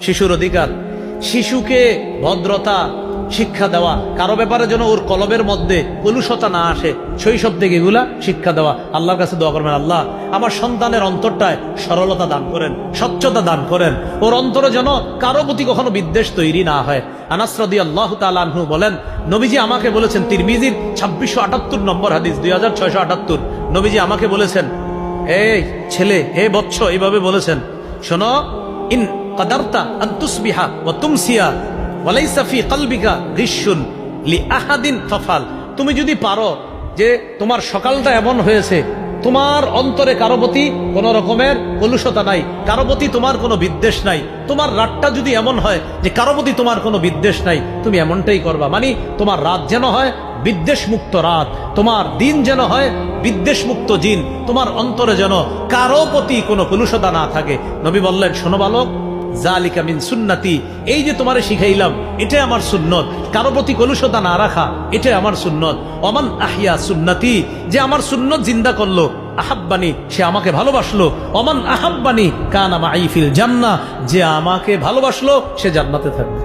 শিশুর অধিকার, শিশুকে ভদ্রতা শিক্ষা দেওয়া, কারো ব্যাপারে যেন ওর কলবের মধ্যে কলুষতা না আসে, শৈশব থেকে এগুলা শিক্ষা দেওয়া। আল্লাহর কাছে দোয়া করবেন, আল্লাহ আমার সন্তানের অন্তরটায় সরলতা দান করেন, স্বচ্ছতা দান করেন, ওর অন্তরে যেন কারো প্রতি কখনো বিদ্বেষ তৈরি না হয়। আনাস রাদিয়াল্লাহু তাআলা আনহু বলেন, নবীজি আমাকে বলেছেন, তিরমিজির 2678 নম্বর হাদিস, 2678, নবীজি আমাকে বলেছেন, এই ছেলে, হে বৎস, এইভাবে বলেছেন, শোনো, ইন কাদারতা আন তুসবিহা ওয়া তুমসিয়া ওয়ালাইসা ফি কলবিকা গিশুন লিআহাদিন ফাফাল। তুমি যদি পারো যে তোমার সকালটা এমন হয়েছে, তোমার অন্তরে কারো প্রতি কোন রকমের কলুষতা নাই, কারো প্রতি তোমার কোনো বিদ্বেষ নাই, তোমার রাতটা যদি এমন হয় যে কারো প্রতি তোমার কোনো বিদ্বেষ নাই, তুমি এমনটাই করবা। মানে তোমার রাত যেন হয় বিদ্বেষ মুক্ত রাত, তোমার দিন যেন হয় বিদ্বেষ মুক্ত দিন, তোমার অন্তরে যেন কারো প্রতি কোনো কলুষতা না থাকে। নবী বললেন, শোনো বালক, জালিকা মিন সুন্নতি, এই যে তোমারে শিখাইলাম এটাই আমার সুন্নত, কারো প্রতি কলুষতা না রাখা এটাই আমার সুন্নত। ওমান আহিয়া সুন্নতি, যে আমার সুন্নত জিন্দা করলো, আহাব্বানি, সে আমাকে ভালোবাসলো, ওমান আহাব্বানি কানা মাই ফিল জান্নাহ, যে আমাকে ভালোবাসলো সে জান্নাতে থাকবে।